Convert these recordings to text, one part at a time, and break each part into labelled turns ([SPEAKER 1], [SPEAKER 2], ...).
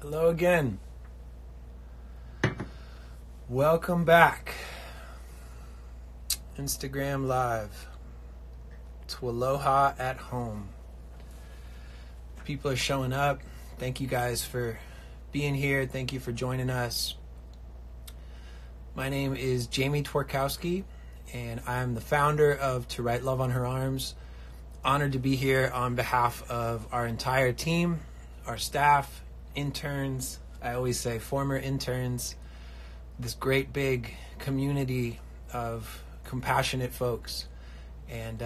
[SPEAKER 1] Hello again. Welcome back. Instagram Live. TWLOHA at home. People are showing up. Thank you guys for being here. Thank you for joining us. My name is Jamie Tworkowski, and I'm the founder of To Write Love on Her Arms. Honored to be here on behalf of our entire team, our staff, interns, I always say former interns, this great big community of compassionate folks. And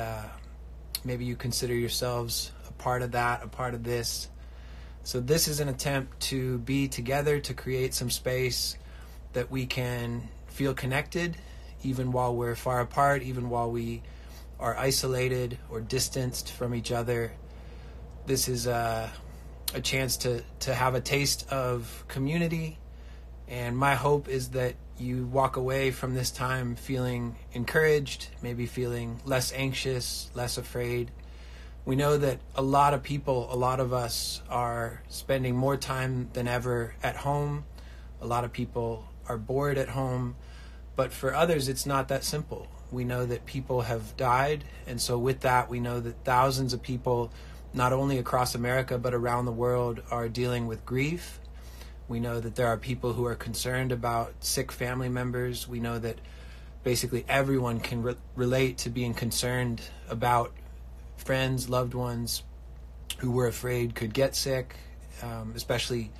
[SPEAKER 1] maybe you consider yourselves a part of that, a part of this. So this is an attempt to be together, to create some space that we can feel connected, even while we're far apart, even while we are isolated or distanced from each other. This is a chance to have a taste of community, and my hope is that you walk away from this time feeling encouraged, maybe feeling less anxious, less afraid. We know that a lot of people, a lot of us are spending more time than ever at home. A lot of people are bored at home, but for others it's not that simple. We know that people have died, and so with that we know that thousands of people, not only across America but around the world, are dealing with grief. We know that there are people who are concerned about sick family members. We know that basically everyone can relate to being concerned about friends, loved ones who we're afraid could get sick, especially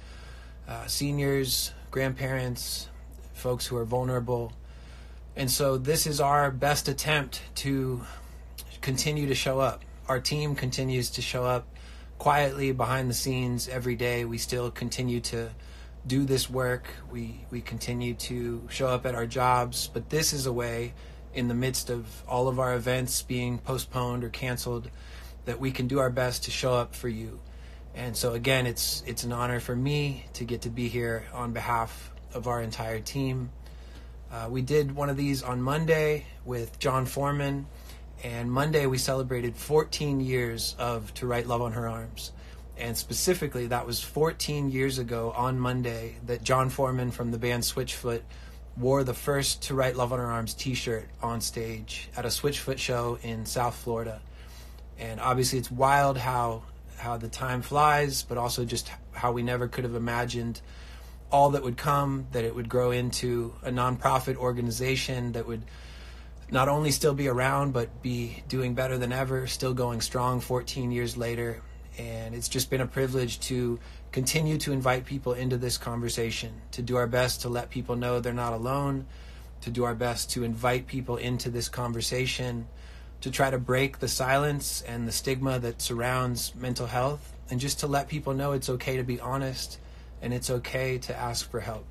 [SPEAKER 1] seniors, grandparents, folks who are vulnerable. And so this is our best attempt to continue to show up. Our team continues to show up quietly behind the scenes every day. We still continue to do this work. We continue to show up at our jobs, but this is a way, in the midst of all of our events being postponed or canceled, that we can do our best to show up for you. And so again, it's an honor for me to get to be here on behalf of our entire team. We did one of these on Monday with John Foreman, and Monday we celebrated 14 years of To Write Love on Her Arms. And specifically, that was 14 years ago on Monday that John Foreman from the band Switchfoot wore the first To Write Love on Her Arms t-shirt on stage at a Switchfoot show in South Florida. And obviously it's wild how the time flies, but also just how we never could have imagined all that would come, that it would grow into a nonprofit organization that would not only still be around, but be doing better than ever, still going strong 14 years later. And it's just been a privilege to continue to invite people into this conversation, to do our best to let people know they're not alone, to do our best to invite people into this conversation, to try to break the silence and the stigma that surrounds mental health, and just to let people know it's okay to be honest and it's okay to ask for help.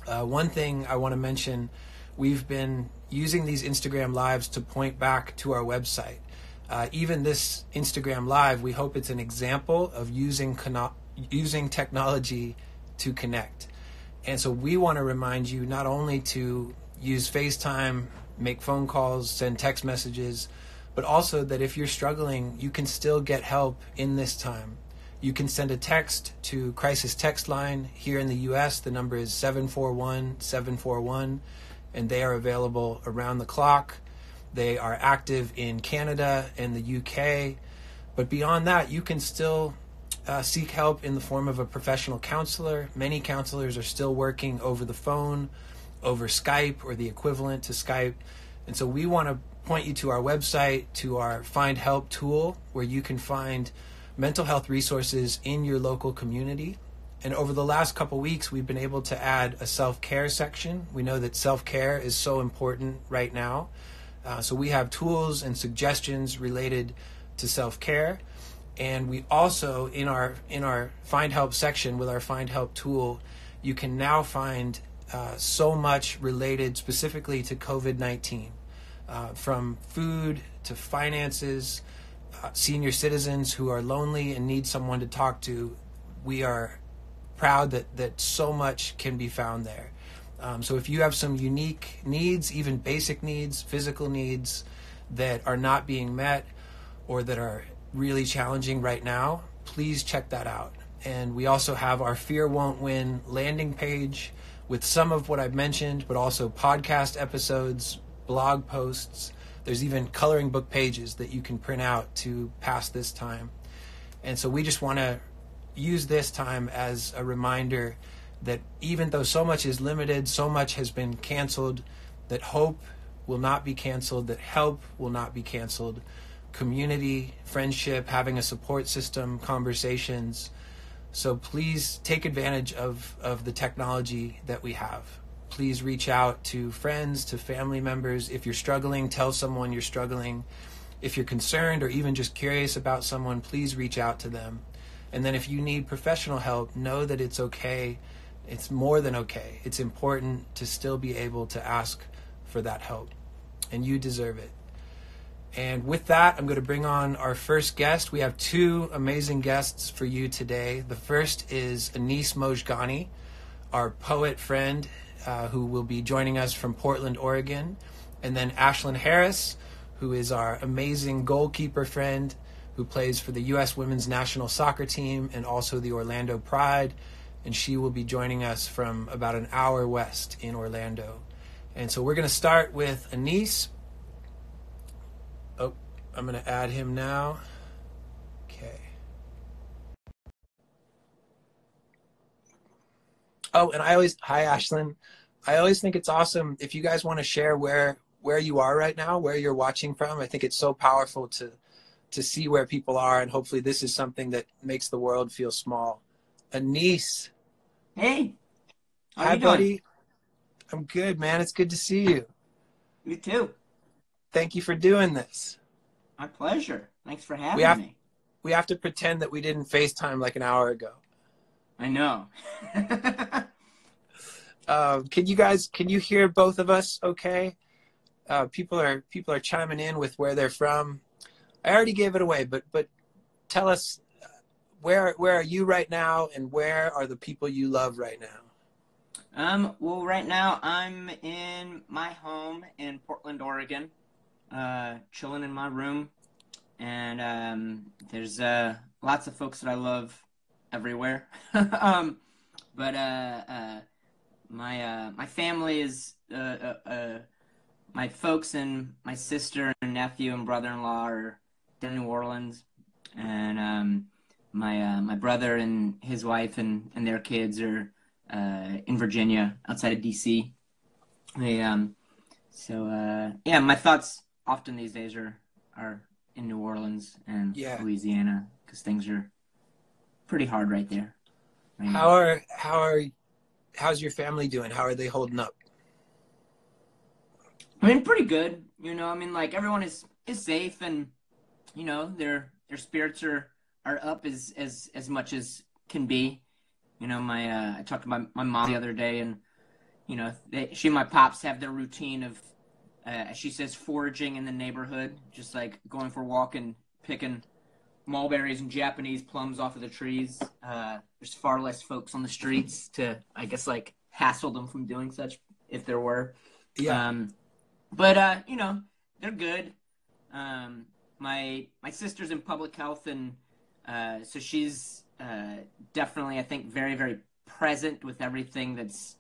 [SPEAKER 1] One thing I want to mention, we've been using these Instagram Lives to point back to our website. Even this Instagram Live, we hope it's an example of using technology to connect. And so we want to remind you not only to use FaceTime, make phone calls, send text messages, but also that if you're struggling, you can still get help in this time. You can send a text to Crisis Text Line here in the U.S. The number is 741-741, and they are available around the clock. They are active in Canada and the UK. But beyond that, you can still seek help in the form of a professional counselor. Many counselors are still working over the phone, over Skype or the equivalent to Skype. And so we want to point you to our website, to our Find Help tool, where you can find mental health resources in your local community. And over the last couple weeks, we've been able to add a self-care section. We know that self-care is so important right now. So we have tools and suggestions related to self-care. And we also, in our Find Help section with our Find Help tool, you can now find so much related specifically to COVID-19, from food to finances, senior citizens who are lonely and need someone to talk to. We are proud that so much can be found there. So if you have some unique needs, even basic needs, physical needs that are not being met or that are really challenging right now, please check that out. And we also have our Fear Won't Win landing page with some of what I've mentioned, but also podcast episodes, blog posts. There's even coloring book pages that you can print out to pass this time. And so we just want to use this time as a reminder that even though so much is limited, so much has been canceled, that hope will not be canceled, that help will not be canceled. Community, friendship, having a support system, conversations. So please take advantage of the technology that we have. Please reach out to friends, to family members. If you're struggling, tell someone you're struggling. If you're concerned or even just curious about someone, please reach out to them. And then if you need professional help, know that it's okay. It's more than okay. It's important to still be able to ask for that help. And you deserve it. And with that, I'm going to bring on our first guest. We have two amazing guests for you today. The first is Anis Mojgani, our poet friend, who will be joining us from Portland, Oregon. And then Ashlyn Harris, who is our amazing goalkeeper friend, who plays for the U.S. Women's National Soccer Team and also the Orlando Pride. And she will be joining us from about an hour west in Orlando. And so we're going to start with Anis. Oh, I'm going to add him now. Okay. Oh, and hi Ashlyn. I always think it's awesome if you guys want to share where you are right now, where you're watching from. I think it's so powerful to see where people are, and hopefully this is something that makes the world feel small. Anis.
[SPEAKER 2] Hey, how
[SPEAKER 1] Hi,
[SPEAKER 2] you doing?
[SPEAKER 1] buddy. I'm good, man. It's good to see you.
[SPEAKER 2] You too.
[SPEAKER 1] Thank you for doing this.
[SPEAKER 2] My pleasure. Thanks for
[SPEAKER 1] We
[SPEAKER 2] having
[SPEAKER 1] have
[SPEAKER 2] me.
[SPEAKER 1] we have to pretend that we didn't FaceTime like an hour ago.
[SPEAKER 2] I know.
[SPEAKER 1] Can you hear both of us okay? People are chiming in with where they're from. I already gave it away, but tell us where are you right now, and where are the people you love right now?
[SPEAKER 2] Well, right now I'm in my home in Portland, Oregon, chilling in my room, and there's lots of folks that I love everywhere. But my family is my folks and my sister and nephew and brother-in-law are in New Orleans, and my brother and his wife and their kids are in Virginia, outside of DC. Yeah, my thoughts often these days are in New Orleans and
[SPEAKER 1] Yeah.
[SPEAKER 2] Louisiana, because things are pretty hard right there right now.
[SPEAKER 1] How's your family doing? How are they holding up?
[SPEAKER 2] I mean, pretty good. I mean, like, everyone is safe, and their spirits are up as much as can be. I talked to my mom the other day, and she and my pops have their routine of, as she says, foraging in the neighborhood, just like going for a walk and picking mulberries and Japanese plums off of the trees. There's far less folks on the streets to, I guess, like, hassle them from doing such, if there were.
[SPEAKER 1] Yeah.
[SPEAKER 2] But they're good. My sister's in public health, and so she's definitely, I think, very, very present with everything that's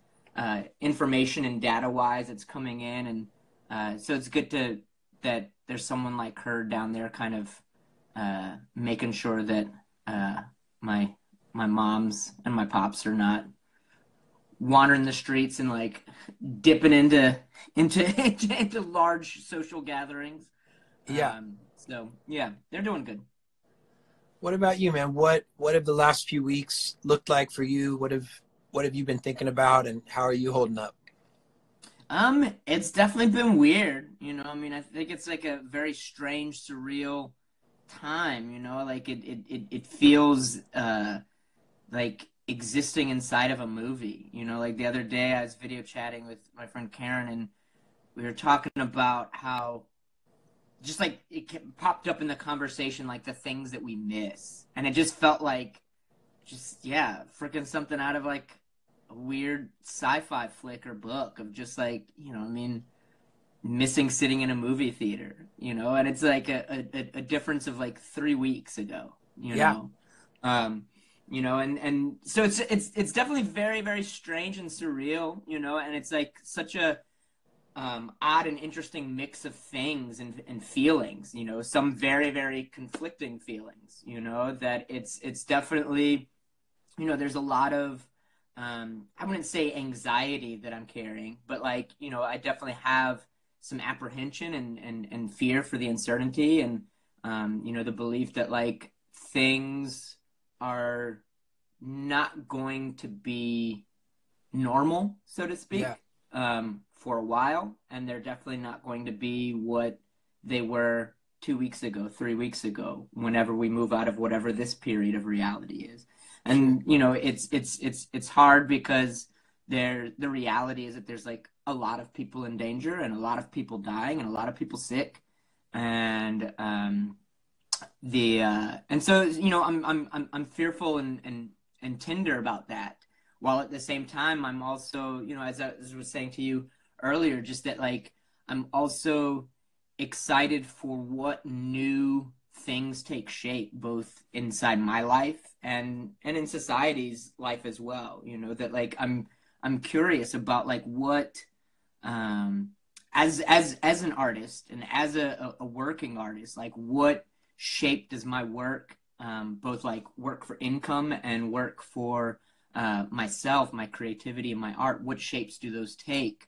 [SPEAKER 2] information and data-wise that's coming in, and so it's good that there's someone like her down there, kind of making sure that my moms and my pops are not wandering the streets and, like, dipping into large social gatherings.
[SPEAKER 1] Yeah.
[SPEAKER 2] So yeah, they're doing good.
[SPEAKER 1] What about you, man? What have the last few weeks looked like for you? What have you been thinking about, and how are you holding up?
[SPEAKER 2] It's definitely been weird. I mean, I think it's like a very strange, surreal time. Like it feels like existing inside of a movie. Like the other day I was video chatting with my friend Karen, and we were talking about how just, like, popped up in the conversation, like, the things that we miss, and it just felt like, freaking something out of, like, a weird sci-fi flick or book of just, like, I mean, missing sitting in a movie theater, and it's like a difference of, like, 3 weeks ago,
[SPEAKER 1] Yeah.
[SPEAKER 2] you know, and so it's definitely very, very strange and surreal, you know, and it's like such a odd and interesting mix of things and feelings, you know, some very, very conflicting feelings, you know, that it's definitely, you know, there's a lot of, I wouldn't say anxiety that I'm carrying, but like, you know, I definitely have some apprehension and fear for the uncertainty and, you know, the belief that like things are not going to be normal, so to
[SPEAKER 1] Yeah.
[SPEAKER 2] speak, for a while, and they're definitely not going to be what they were 2 weeks ago, 3 weeks ago, whenever we move out of whatever this period of reality is.
[SPEAKER 1] Sure.
[SPEAKER 2] And you know, it's hard because the reality is that there's like a lot of people in danger and a lot of people dying and a lot of people sick, and and so you know, I'm fearful and tender about that, while at the same time I'm also, you know, as I was saying to you earlier, just that like I'm also excited for what new things take shape both inside my life and in society's life as well, you know, that like I'm curious about like what as an artist and as a working artist, like what shape does my work, both like work for income and work for myself, my creativity and my art, what shapes do those take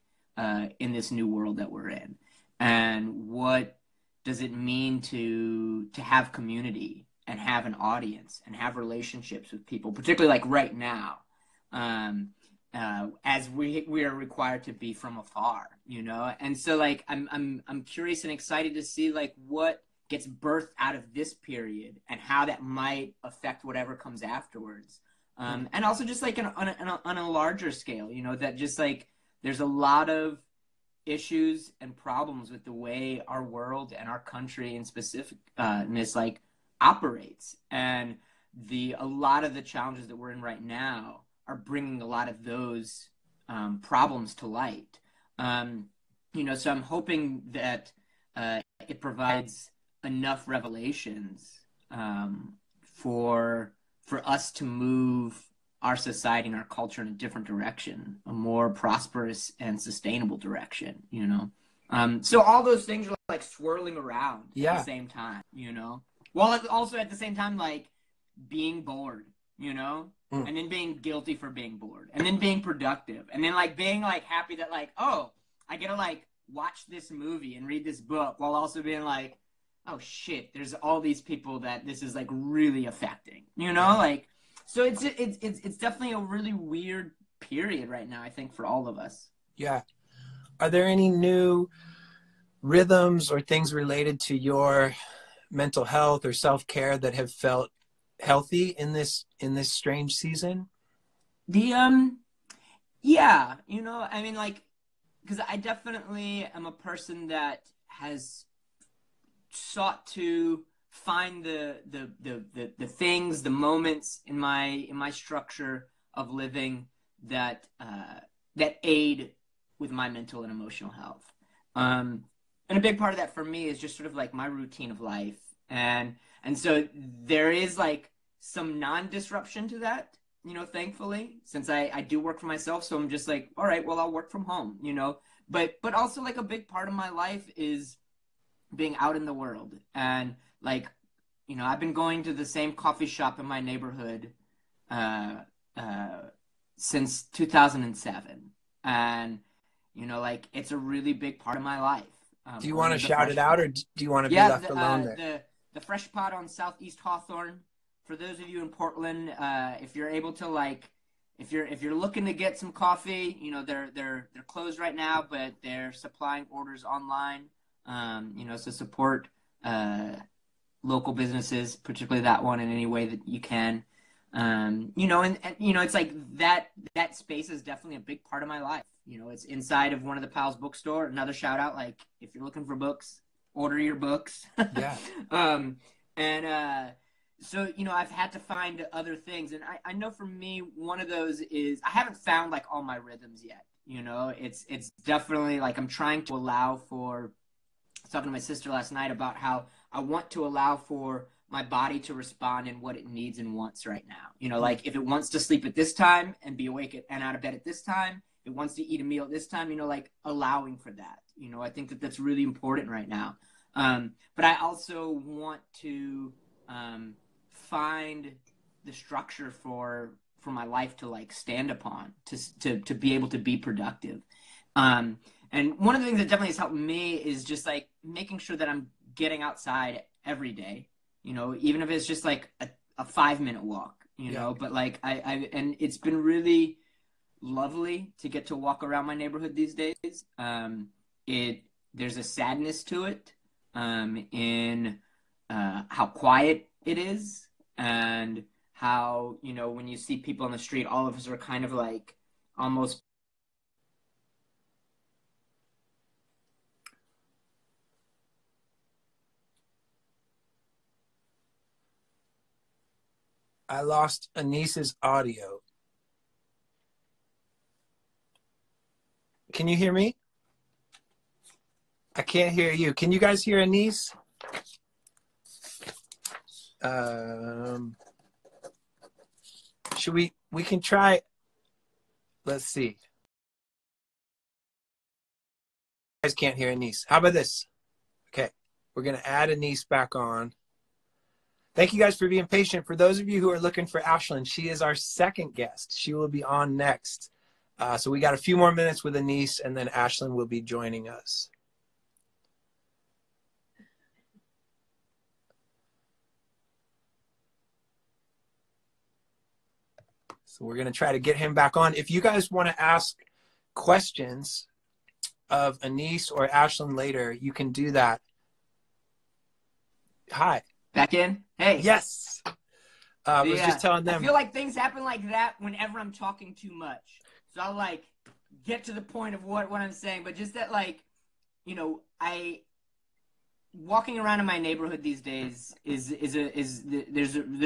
[SPEAKER 2] in this new world that we're in? And what does it mean to have community and have an audience and have relationships with people, particularly like right now, as we are required to be from afar, you know? And so like I'm curious and excited to see like what gets birthed out of this period and how that might affect whatever comes afterwards. And also just like on a larger scale, you know, that just like there's a lot of issues and problems with the way our world and our country in specificness like operates, and a lot of the challenges that we're in right now are bringing a lot of those problems to light. You know, so I'm hoping that it provides enough revelations for us to move our society and our culture in a different direction, a more prosperous and sustainable direction, you know? So all those things are like swirling around at the
[SPEAKER 1] Yeah.
[SPEAKER 2] same time, you know? While also at the same time, like being bored, you know?
[SPEAKER 1] Mm.
[SPEAKER 2] And then being guilty for being bored, and then being productive, and then like being like happy that like, oh, I get to like watch this movie and read this book, while also being like, oh shit, there's all these people that this is like really affecting, you know? Like, so it's definitely a really weird period right now, I think, for all of us.
[SPEAKER 1] Yeah. Are there any new rhythms or things related to your mental health or self-care that have felt healthy in this strange season?
[SPEAKER 2] The yeah, you know, I mean, like, because I definitely am a person that has sought to find the things, the moments in my structure of living that that aid with my mental and emotional health. And a big part of that for me is just sort of like my routine of life, and so there is like some non-disruption to that, you know, thankfully, since I do work for myself. So I'm just like, all right, well, I'll work from home, you know, but also like a big part of my life is being out in the world. And like, you know, I've been going to the same coffee shop in my neighborhood uh, uh, since 2007. And, you know, like it's a really big part of my life.
[SPEAKER 1] Do you
[SPEAKER 2] Going
[SPEAKER 1] want to
[SPEAKER 2] to the
[SPEAKER 1] shout it
[SPEAKER 2] fresh
[SPEAKER 1] out,
[SPEAKER 2] pot.
[SPEAKER 1] or do you want to be
[SPEAKER 2] Yeah,
[SPEAKER 1] left alone there?
[SPEAKER 2] the fresh pot on Southeast Hawthorne. For those of you in Portland, if you're able to like, if you're looking to get some coffee, you know, they're closed right now, but they're supplying orders online. You know, so support local businesses, particularly that one, in any way that you can. You know, and you know, it's like that space is definitely a big part of my life. You know, it's inside of one of the Pals bookstore. Another shout out, like if you're looking for books, order your books.
[SPEAKER 1] Yeah.
[SPEAKER 2] And so, you know, I've had to find other things, and I know for me, one of those is I haven't found like all my rhythms yet. You know, it's definitely like I'm trying to allow for. I was talking to my sister last night about how I want to allow for my body to respond in what it needs and wants right now. You know, like if it wants to sleep at this time and be awake and out of bed at this time, it wants to eat a meal at this time, you know, like allowing for that. You know, I think that that's really important right now. But I also want to find the structure for my life to like stand upon, to be able to be productive. And one of the things that definitely has helped me is just like making sure that I'm getting outside every day, you know, even if it's just like a 5-minute walk, you know, but like and it's been really lovely to get to walk around my neighborhood these days. There's a sadness to it, in how quiet it is, and how, you know, when you see people on the street, all of us are kind of like almost.
[SPEAKER 1] I lost Anis's audio. Can you hear me? I can't hear you. Can you guys hear Anis? Should we can try, let's see. You guys can't hear Anis. How about this? Okay, we're gonna add Anis back on. Thank you guys for being patient. For those of you who are looking for Ashlyn, she is our second guest. She will be on next. So we got a few more minutes with Anis, and then Ashlyn will be joining us. So we're going to try to get him back on. If you guys want to ask questions of Anis or Ashlyn later, you can do that. Hi.
[SPEAKER 2] Back in? Hey.
[SPEAKER 1] Yes. I was just telling them.
[SPEAKER 2] I feel like things happen like that whenever I'm talking too much. So I'll like get to the point of what I'm saying, but just that, like, you know, walking around in my neighborhood these days there's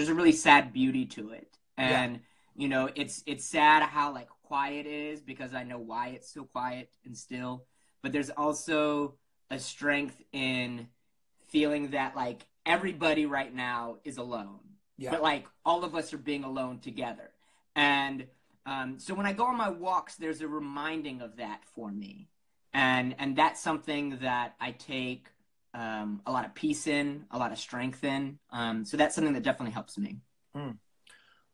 [SPEAKER 2] a really sad beauty to it. And you know, it's sad how like quiet it is, because I know why it's so quiet and still, but there's also a strength in feeling that like everybody right now is alone, but like all of us are being alone together. And so when I go on my walks, there's a reminding of that for me. And that's something that I take a lot of peace in, a lot of strength in. So that's something that definitely helps me.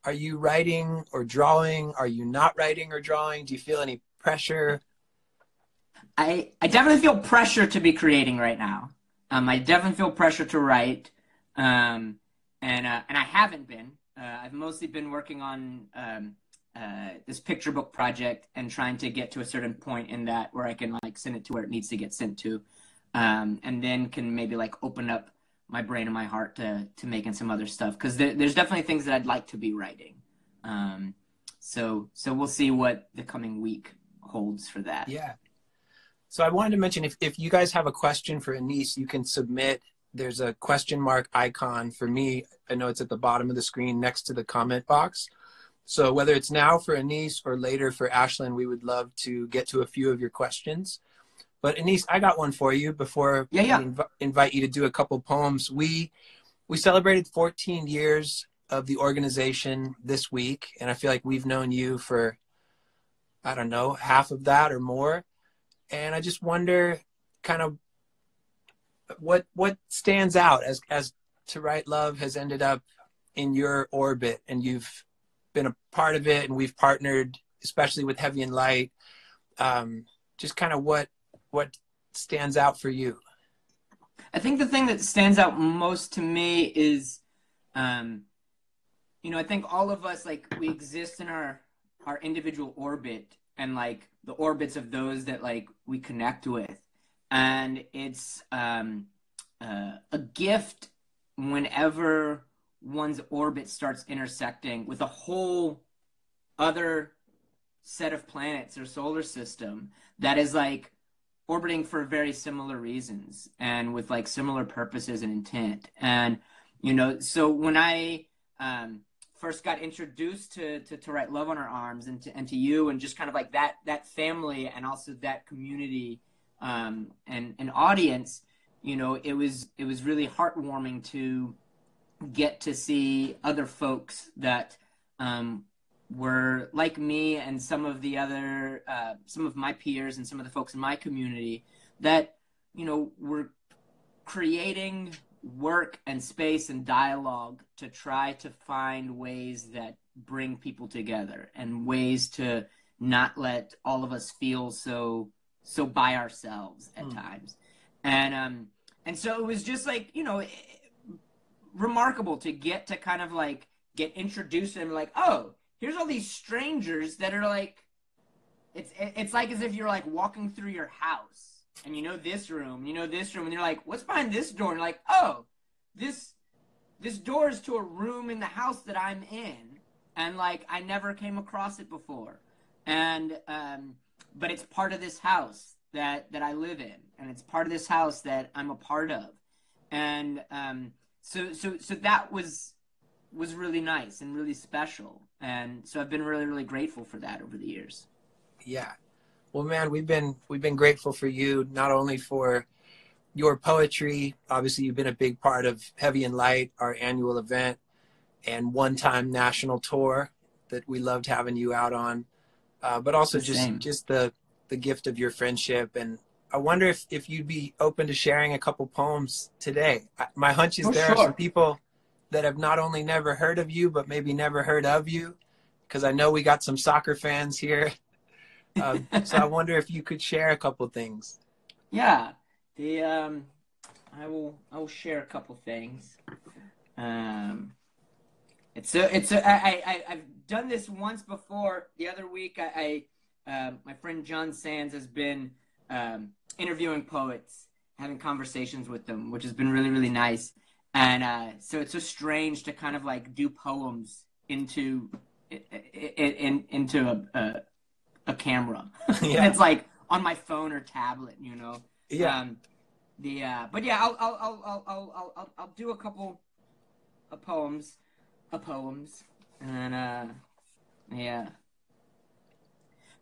[SPEAKER 1] Are you writing or drawing? Are you not writing or drawing? Do you feel any pressure?
[SPEAKER 2] I definitely feel pressure to be creating right now. I definitely feel pressure to write. And I haven't been. I've mostly been working on this picture book project and trying to get to a certain point in that where I can like send it to where it needs to get sent to, and then can maybe like open up my brain and my heart to making some other stuff, because there's definitely things that I'd like to be writing. So we'll see what the coming week holds for that.
[SPEAKER 1] Yeah. So I wanted to mention, if you guys have a question for Anis, you can submit. There's a question mark icon for me. I know it's at the bottom of the screen next to the comment box. So whether it's now for Anis or later for Ashlyn, we would love to get to a few of your questions. But Anis, I got one for you before we invite you to do a couple poems. We celebrated 14 years of the organization this week, and I feel like we've known you for, I don't know, half of that or more. And I just wonder kind of what stands out as To Write Love has ended up in your orbit, and you've been a part of it, and we've partnered, especially with Heavy and Light. Just kind of what stands out for you?
[SPEAKER 2] I think the thing that stands out most to me is, you know, I think all of us, like, we exist in our individual orbit, and like the orbits of those that like we connect with. And it's a gift whenever one's orbit starts intersecting with a whole other set of planets or solar system that is like orbiting for very similar reasons and with like similar purposes and intent. And, you know, so when I first got introduced to Write Love on Our Arms and to you, and just kind of like that family and also that community and audience, you know, it was really heartwarming to get to see other folks that were like me and some of the other, some of my peers and some of the folks in my community that, you know, were creating work and space and dialogue to try to find ways that bring people together and ways to not let all of us feel so by ourselves at times. And so it was just like, you know, remarkable to get to kind of like get introduced to them, like, oh, here's all these strangers that are like, it's like as if you're like walking through your house and you know this room, and you're like, what's behind this door? And you're like, oh, this door is to a room in the house that I'm in, and like I never came across it before, and but it's part of this house that I live in, and it's part of this house that I'm a part of, and so that was really nice and really special, and so I've been really, really grateful for that over the years.
[SPEAKER 1] Yeah. Well, man, we've been grateful for you, not only for your poetry. Obviously, you've been a big part of Heavy and Light, our annual event, and one-time national tour that we loved having you out on. But also just the gift of your friendship. And I wonder if you'd be open to sharing a couple poems today. My hunch is there are some people that have not only never heard of you, but maybe never heard of you, because I know we got some soccer fans here. So I wonder if you could share a couple things.
[SPEAKER 2] Yeah, I will share a couple things. I've done this once before. The other week, my friend John Sands has been interviewing poets, having conversations with them, which has been really, really nice. And so it's so strange to kind of like do poems into a camera. Yeah. It's like on my phone or tablet, you know.
[SPEAKER 1] Yeah.
[SPEAKER 2] But yeah, I'll do a couple of poems, and yeah.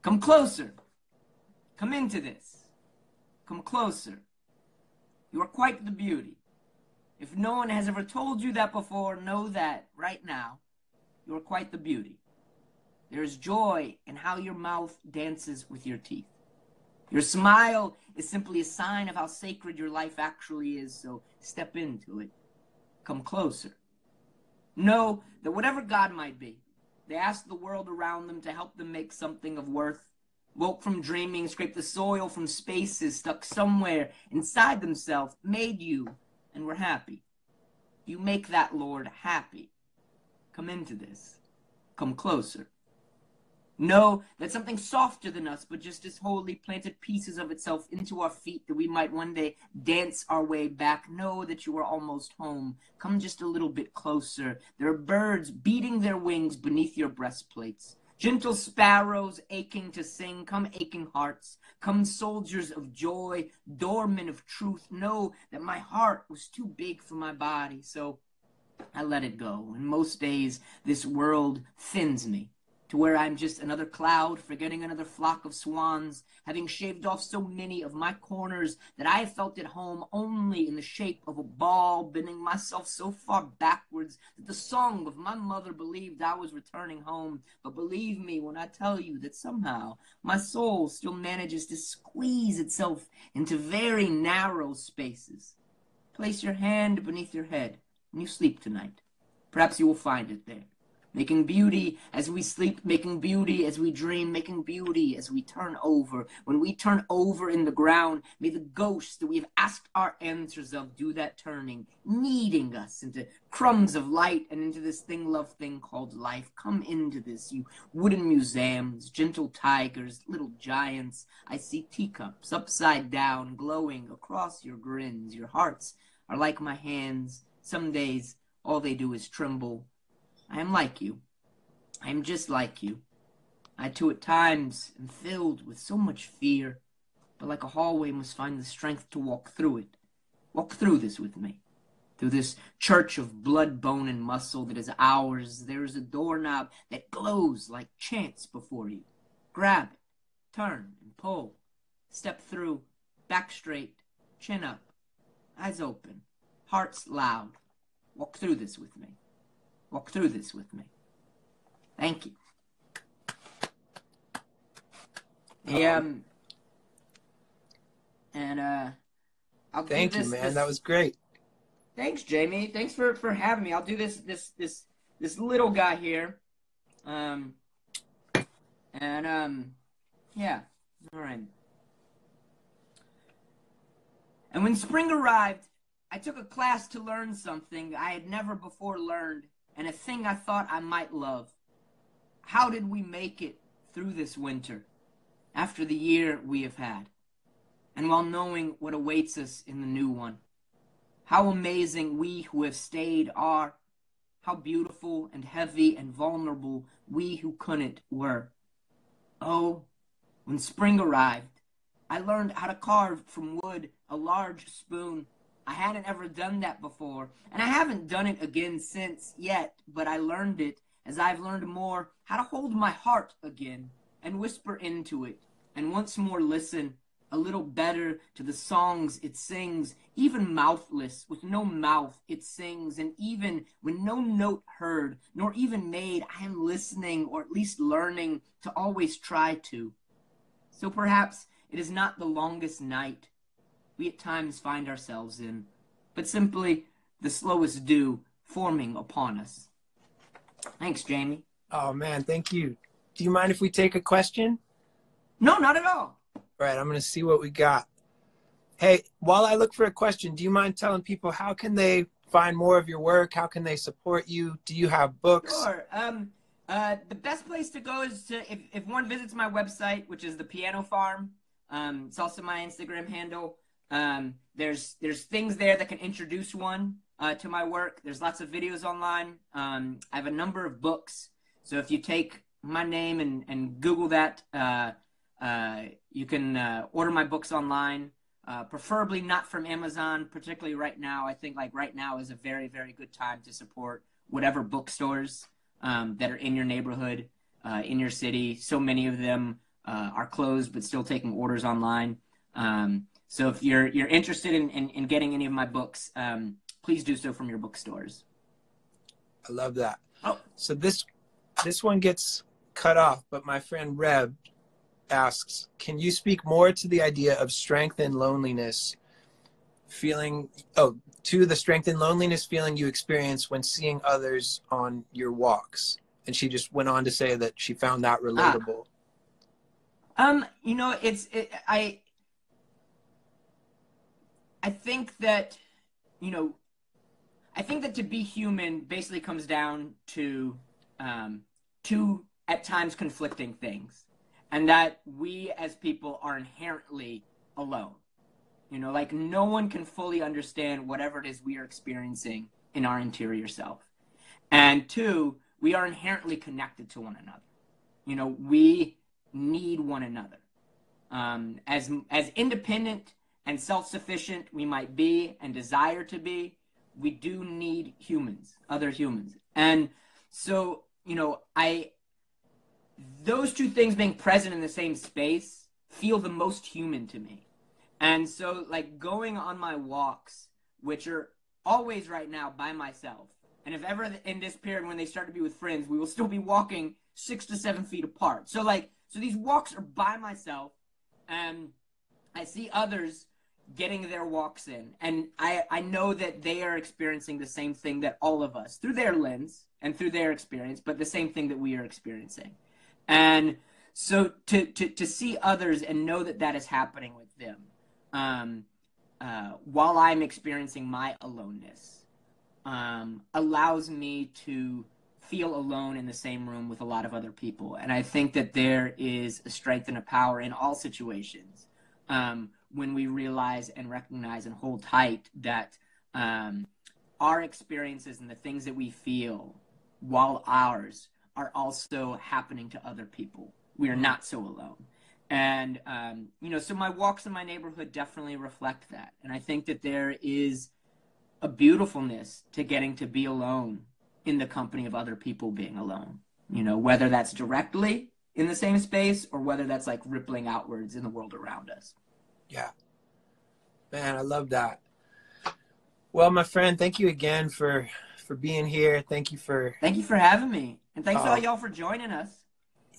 [SPEAKER 2] Come closer. Come into this. Come closer. You are quite the beauty. If no one has ever told you that before, know that right now you are quite the beauty. There is joy in how your mouth dances with your teeth. Your smile is simply a sign of how sacred your life actually is, so step into it. Come closer. Know that whatever God might be, they ask the world around them to help them make something of worth. Woke from dreaming, scraped the soil from spaces stuck somewhere inside themselves, made you, and were happy. You make that Lord happy. Come into this. Come closer. Know that something softer than us, but just as wholly planted pieces of itself into our feet that we might one day dance our way back. Know that you are almost home. Come just a little bit closer. There are birds beating their wings beneath your breastplates. Gentle sparrows aching to sing. Come aching hearts. Come soldiers of joy, doormen of truth. Know that my heart was too big for my body, so I let it go. And most days this world thins me, to where I'm just another cloud, forgetting another flock of swans, having shaved off so many of my corners that I felt at home only in the shape of a ball, bending myself so far backwards that the song of my mother believed I was returning home. But believe me when I tell you that somehow my soul still manages to squeeze itself into very narrow spaces. Place your hand beneath your head when you sleep tonight. Perhaps you will find it there. Making beauty as we sleep, making beauty as we dream, making beauty as we turn over. When we turn over in the ground, may the ghosts that we have asked our answers of do that turning, kneading us into crumbs of light and into this love thing called life. Come into this, you wooden museums, gentle tigers, little giants. I see teacups upside down, glowing across your grins. Your hearts are like my hands. Some days, all they do is tremble. I am like you. I am just like you. I too at times am filled with so much fear, but like a hallway must find the strength to walk through it. Walk through this with me. Through this church of blood, bone, and muscle that is ours, there is a doorknob that glows like chance before you. Grab it, turn, and pull. Step through, back straight, chin up, eyes open, hearts loud. Walk through this with me. Walk through this with me. Thank you. I'll
[SPEAKER 1] thank
[SPEAKER 2] do this,
[SPEAKER 1] you, man. That was great.
[SPEAKER 2] Thanks, Jamie. Thanks for having me. I'll do this little guy here. Yeah. All right. And when spring arrived, I took a class to learn something I had never before learned, and a thing I thought I might love. How did we make it through this winter, after the year we have had, and while knowing what awaits us in the new one? How amazing we who have stayed are, how beautiful and heavy and vulnerable we who couldn't were. Oh, when spring arrived, I learned how to carve from wood a large spoon. I hadn't ever done that before, and I haven't done it again since yet, but I learned it as I've learned more how to hold my heart again and whisper into it, and once more listen a little better to the songs it sings, even mouthless, with no mouth it sings, and even when no note heard, nor even made, I am listening, or at least learning to always try to. So perhaps it is not the longest night we at times find ourselves in, but simply the slowest dew forming upon us. Thanks, Jamie.
[SPEAKER 1] Oh, man, thank you. Do you mind if we take a question?
[SPEAKER 2] No, not at all.
[SPEAKER 1] All right, I'm going to see what we got. Hey, while I look for a question, do you mind telling people how can they find more of your work? How can they support you? Do you have books?
[SPEAKER 2] Sure. The best place to go is to, if one visits my website, which is the Piano Farm. It's also my Instagram handle. There's things there that can introduce one to my work. There's lots of videos online. I have a number of books. So if you take my name and Google that, you can order my books online. Preferably not from Amazon, particularly right now. I think like right now is a very, very good time to support whatever bookstores that are in your neighborhood, in your city. So many of them are closed, but still taking orders online. So if you're interested in getting any of my books, please do so from your bookstores.
[SPEAKER 1] I love that.
[SPEAKER 2] Oh,
[SPEAKER 1] so this one gets cut off, but my friend Reb asks, can you speak more to the idea of strength and loneliness feeling, to the strength and loneliness feeling you experience when seeing others on your walks? And she just went on to say that she found that relatable.
[SPEAKER 2] I think that, I think that to be human basically comes down to two at times conflicting things. And that we as people are inherently alone. Like no one can fully understand whatever it is we are experiencing in our interior self. And two, we are inherently connected to one another. We need one another. As independent and self-sufficient we might be and desire to be, we do need humans, other humans. And so, those two things being present in the same space feel the most human to me. And so, like, going on my walks, which are always right now by myself, and if ever in this period when they start to be with friends, we will still be walking 6 to 7 feet apart. So these walks are by myself, and I see others getting their walks in. And I know that they are experiencing the same thing that all of us, through their lens and through their experience, but the same thing that we are experiencing. And so to see others and know that that is happening with them, while I'm experiencing my aloneness, allows me to feel alone in the same room with a lot of other people. And I think that there is a strength and a power in all situations when we realize and recognize and hold tight that our experiences and the things that we feel, while ours, are also happening to other people. We are not so alone. And, so my walks in my neighborhood definitely reflect that. And I think that there is a beautifulness to getting to be alone in the company of other people being alone, whether that's directly in the same space or whether that's like rippling outwards in the world around us.
[SPEAKER 1] Yeah. Man, I love that. Well, my friend, thank you again for for being here. Thank you for
[SPEAKER 2] having me. And thanks to all y'all for joining us.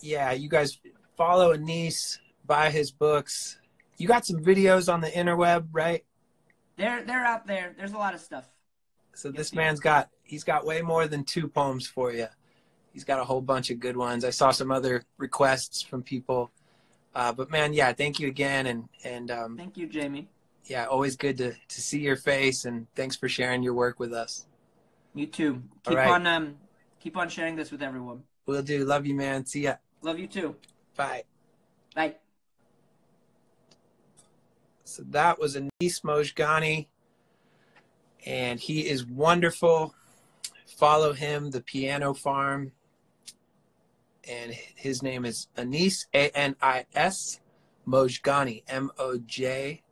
[SPEAKER 1] Yeah, you guys follow Anis, buy his books. You got some videos on the interweb, right?
[SPEAKER 2] They're out there. There's a lot of stuff.
[SPEAKER 1] So this man's got way more than 2 poems for you. He's got a whole bunch of good ones. I saw some other requests from people. But man, yeah, thank you again, and
[SPEAKER 2] thank you, Jamie.
[SPEAKER 1] Yeah, always good to see your face, and thanks for sharing your work with us.
[SPEAKER 2] You too. Keep on sharing this with everyone.
[SPEAKER 1] Will do. Love you, man. See ya.
[SPEAKER 2] Love you too.
[SPEAKER 1] Bye.
[SPEAKER 2] Bye.
[SPEAKER 1] So that was Anis Mojgani, and he is wonderful. Follow him, The Piano Farm, and his name is Anis, A-N-I-S, Mojgani, M-O-J-G-A-N-I.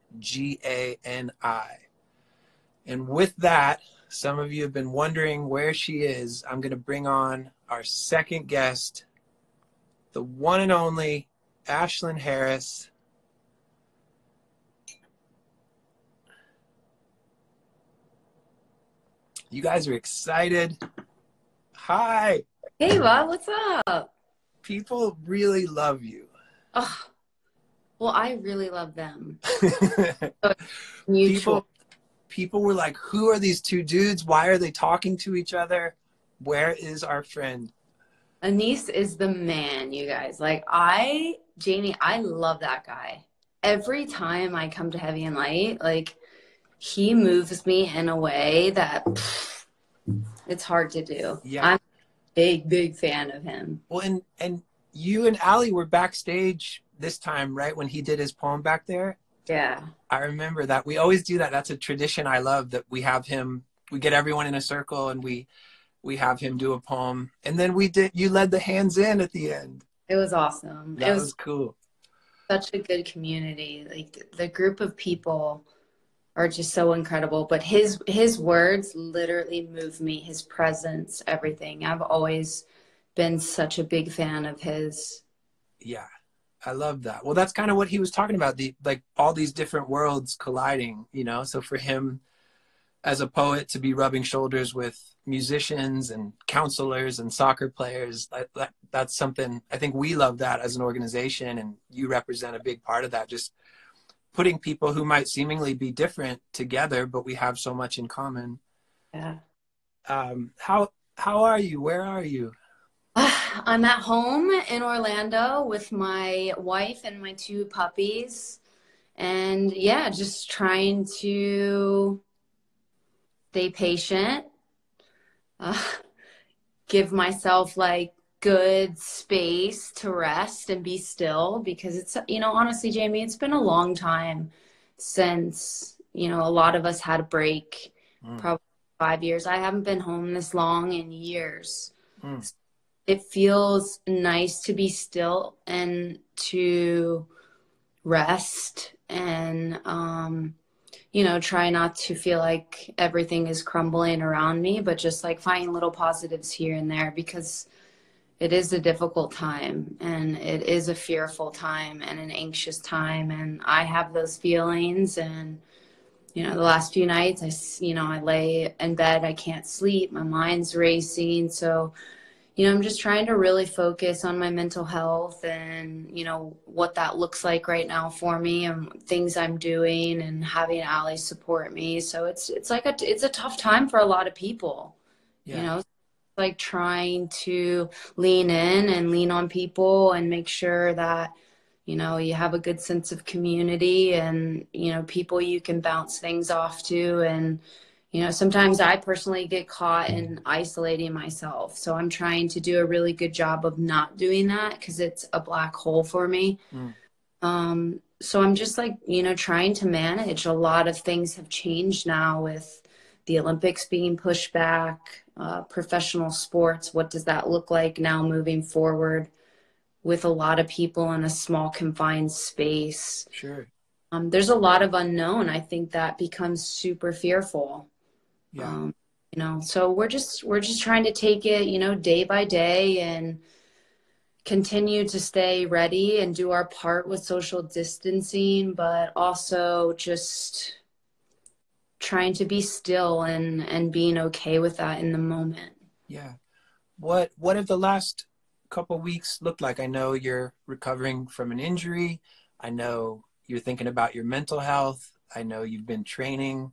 [SPEAKER 1] And with that, some of you have been wondering where she is. I'm going to bring on our second guest, the one and only Ashlyn Harris. You guys are excited. Hi.
[SPEAKER 3] Hey, Bob, what's up?
[SPEAKER 1] People really love you.
[SPEAKER 3] Oh, well, I really love them.
[SPEAKER 1] People were like, who are these 2 dudes? Why are they talking to each other? Where is our friend?
[SPEAKER 3] Anis is the man, you guys. Like, Jamie, I love that guy. Every time I come to Heavy and Light, like, he moves me in a way that it's hard to do.
[SPEAKER 1] Yeah.
[SPEAKER 3] I'm a big fan of him.
[SPEAKER 1] Well, and you and Allie were backstage this time, right? When he did his poem back there?
[SPEAKER 3] Yeah.
[SPEAKER 1] I remember that. We always do that. That's a tradition I love, that we have him, we get everyone in a circle and we have him do a poem. And then you led the hands in at the end.
[SPEAKER 3] It was awesome.
[SPEAKER 1] That was cool.
[SPEAKER 3] Such a good community. Like, the group of people are just so incredible. But his words literally move me, his presence, everything. I've always been such a big fan of his.
[SPEAKER 1] Yeah. I love that. Well, that's kind of what he was talking about, like all these different worlds colliding, you know? So for him as a poet to be rubbing shoulders with musicians and counselors and soccer players, that's something, I think we love that as an organization, and you represent a big part of that, just putting people who might seemingly be different together, but we have so much in common.
[SPEAKER 3] Yeah.
[SPEAKER 1] How are you? Where are you?
[SPEAKER 3] I'm at home in Orlando with my wife and my 2 puppies. And yeah, just trying to stay patient, give myself like good space to rest and be still, because it's, honestly, Jamie, it's been a long time since, a lot of us had a break, probably 5 years. I haven't been home this long in years. It feels nice to be still and to rest and, try not to feel like everything is crumbling around me, but just like find little positives here and there, because it is a difficult time and it is a fearful time and an anxious time. And I have those feelings, and, the last few nights I lay in bed, I can't sleep. My mind's racing. So, I'm just trying to really focus on my mental health and, what that looks like right now for me and things I'm doing, and having Allie support me. So it's a tough time for a lot of people, like trying to lean in and lean on people and make sure that, you have a good sense of community and, people you can bounce things off to. And, sometimes I personally get caught in isolating myself. So I'm trying to do a really good job of not doing that, because it's a black hole for me. So I'm just like, trying to manage. A lot of things have changed now with the Olympics being pushed back, professional sports. What does that look like now moving forward with a lot of people in a small confined space?
[SPEAKER 1] Sure.
[SPEAKER 3] There's a lot of unknown. I think that becomes super fearful.
[SPEAKER 1] Yeah.
[SPEAKER 3] So we're just trying to take it, day by day, and continue to stay ready and do our part with social distancing, but also just trying to be still and being okay with that in the moment.
[SPEAKER 1] Yeah. What have the last couple weeks looked like? I know you're recovering from an injury. I know you're thinking about your mental health. I know you've been training.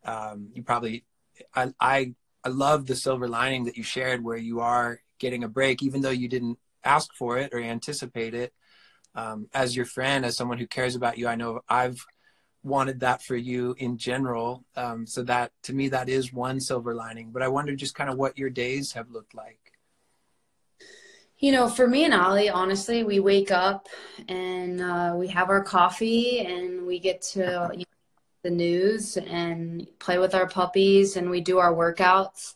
[SPEAKER 1] You probably, I love the silver lining that you shared where you are getting a break, even though you didn't ask for it or anticipate it. As your friend, as someone who cares about you, I know I've wanted that for you in general. So that, to me, that is one silver lining. But I wonder just kind of what your days have looked like.
[SPEAKER 3] You know, for me and Ali, honestly, we wake up and we have our coffee and we get to the news and play with our puppies and we do our workouts.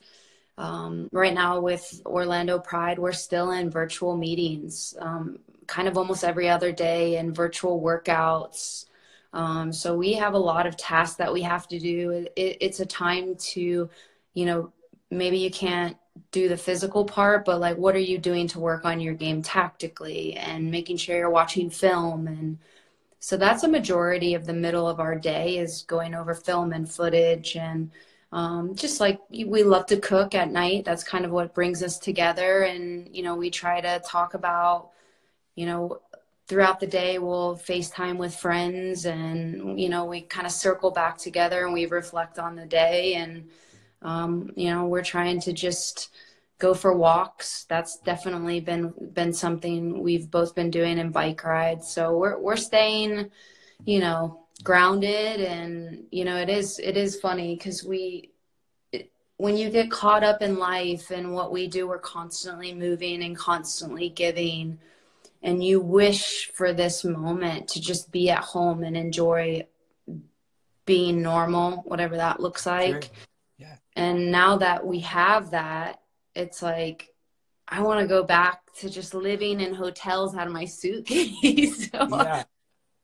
[SPEAKER 3] Right now with Orlando Pride, we're still in virtual meetings, kind of almost every other day, and virtual workouts. So we have a lot of tasks that we have to do. It's a time to, you know, maybe you can't do the physical part, but like, what are you doing to work on your game tactically and making sure you're watching film? And so that's a majority of the middle of our day, is going over film and footage. And just like we love to cook at night, that's kind of what brings us together. And, you know, we try to talk about, you know, throughout the day, we'll FaceTime with friends and, you know, we kind of circle back together and we reflect on the day. And, you know, we're trying to just go for walks. That's definitely been something we've both been doing, in bike rides. So we're staying, you know, grounded. And, you know, it is funny because when you get caught up in life and what we do, we're constantly moving and constantly giving. And you wish for this moment to just be at home and enjoy being normal, whatever that looks like.
[SPEAKER 1] Sure. Yeah.
[SPEAKER 3] And now that we have that, it's like, I want to go back to just living in hotels out of my suitcase. So,
[SPEAKER 1] Yeah.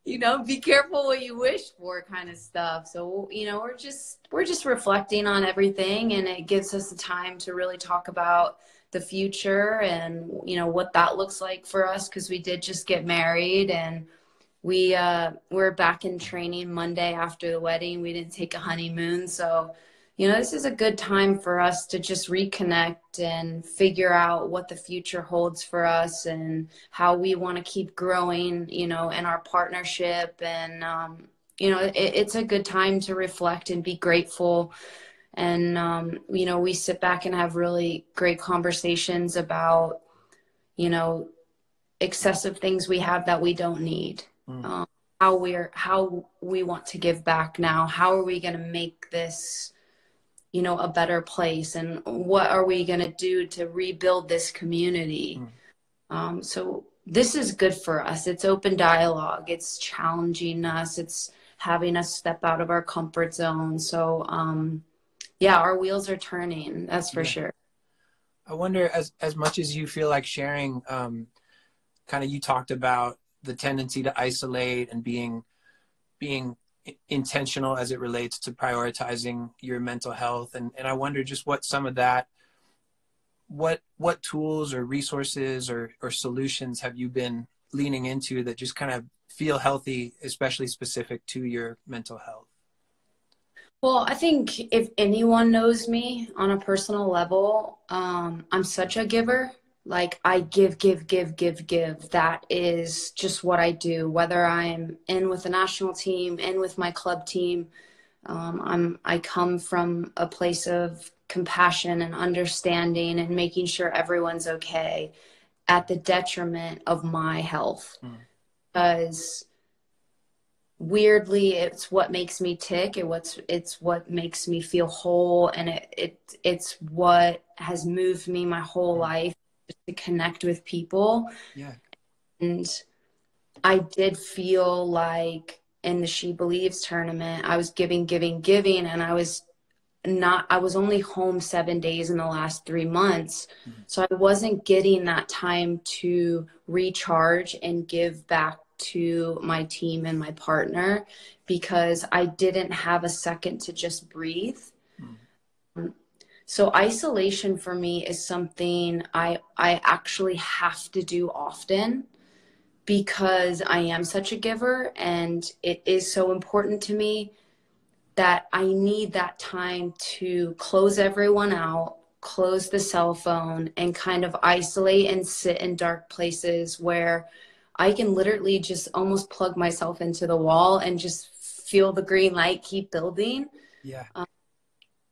[SPEAKER 3] you know, be careful what you wish for, kind of stuff. So, you know, we're just reflecting on everything, and it gives us the time to really talk about the future and, you know, what that looks like for us, because we did just get married and we're back in training Monday after the wedding. We didn't take a honeymoon. So, you know, this is a good time for us to just reconnect and figure out what the future holds for us and how we want to keep growing, you know, in our partnership. And, you know, it's a good time to reflect and be grateful. And, you know, we sit back and have really great conversations about, you know, excessive things we have that we don't need. How we want to give back now. How are we going to make this, you know, a better place? And what are we going to do to rebuild this community? So this is good for us. It's open dialogue. It's challenging us. It's having us step out of our comfort zone. So, yeah, our wheels are turning. That's for sure.
[SPEAKER 1] I wonder, as much as you feel like sharing, kind of, you talked about the tendency to isolate and being intentional as it relates to prioritizing your mental health. And I wonder just what some of that, what tools or resources or solutions have you been leaning into that just kind of feel healthy, especially specific to your mental health?
[SPEAKER 3] Well, I think if anyone knows me on a personal level, I'm such a giver. Like, I give. That is just what I do, whether I'm in with the national team, in with my club team. I come from a place of compassion and understanding and making sure everyone's okay at the detriment of my health. Because weirdly, it's what makes me tick. It's what makes me feel whole, and it's what has moved me my whole life, to connect with people.
[SPEAKER 1] Yeah.
[SPEAKER 3] And I did feel like in the She Believes tournament, I was giving, and I was only home 7 days in the last 3 months. So I wasn't getting that time to recharge and give back to my team and my partner, because I didn't have a second to just breathe. So isolation for me is something I actually have to do often, because I am such a giver and it is so important to me. that I need that time to close everyone out, close the cell phone, and kind of isolate and sit in dark places where I can literally just almost plug myself into the wall and just feel the green light keep building.
[SPEAKER 1] Yeah.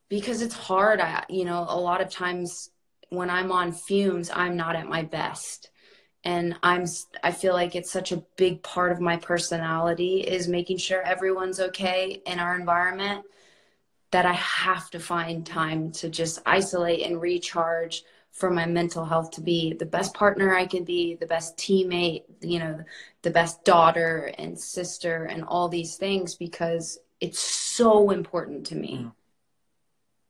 [SPEAKER 3] Because it's hard. A lot of times when I'm on fumes, I'm not at my best. And I feel like it's such a big part of my personality is making sure everyone's okay in our environment, that I have to find time to just isolate and recharge for my mental health to be the best partner I can be, the best teammate, the best daughter and sister and all these things, because it's so important to me.
[SPEAKER 1] Mm.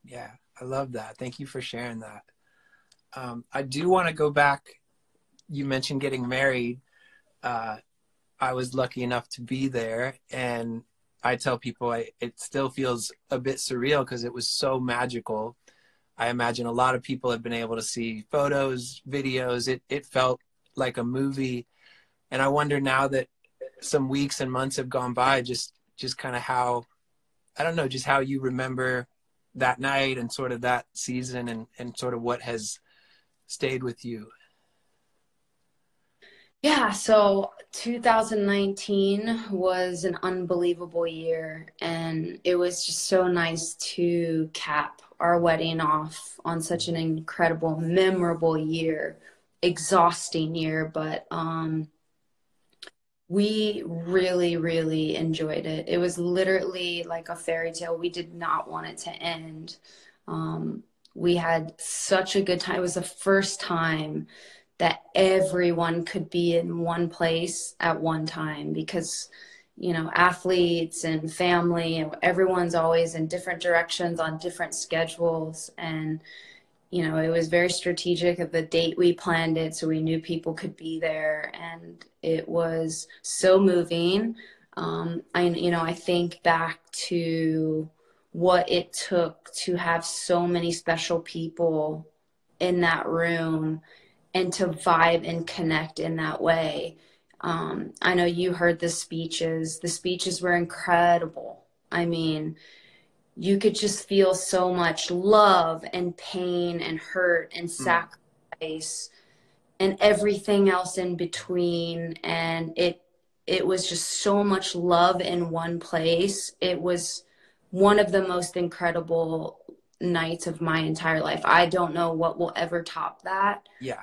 [SPEAKER 1] Yeah, I love that. Thank you for sharing that. I do want to go back. You mentioned getting married. I was lucky enough to be there, and I tell people it still feels a bit surreal because it was so magical. I imagine a lot of people have been able to see photos, videos. It felt like a movie. And I wonder now that some weeks and months have gone by, just kind of how, I don't know, just how you remember that night and sort of that season and sort of what has stayed with you.
[SPEAKER 3] Yeah, so 2019 was an unbelievable year, and it was just so nice to cap our wedding off on such an incredible, memorable year, exhausting year, but we really, really enjoyed it. It was literally like a fairy tale. We did not want it to end. We had such a good time. It was the first time that everyone could be in one place at one time, because athletes and family and everyone's always in different directions on different schedules. And it was very strategic of the date we planned it, so we knew people could be there, and it was so moving. I think back to what it took to have so many special people in that room and to vibe and connect in that way. I know you heard the speeches. The speeches were incredible. I mean, you could just feel so much love and pain and hurt and sacrifice and everything else in between. And it was just so much love in one place. It was one of the most incredible nights of my entire life. I don't know what will ever top that.
[SPEAKER 1] Yeah.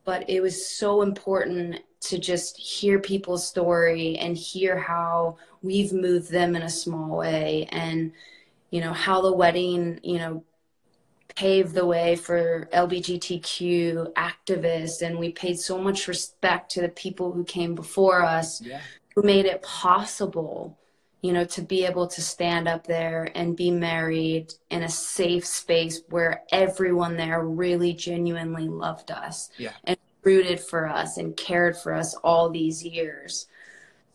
[SPEAKER 3] But it was so important to just hear people's story and hear how we've moved them in a small way, and how the wedding paved the way for LGBTQ activists, and we paid so much respect to the people who came before us, who made it possible to be able to stand up there and be married in a safe space where everyone there really genuinely loved us and rooted for us and cared for us all these years.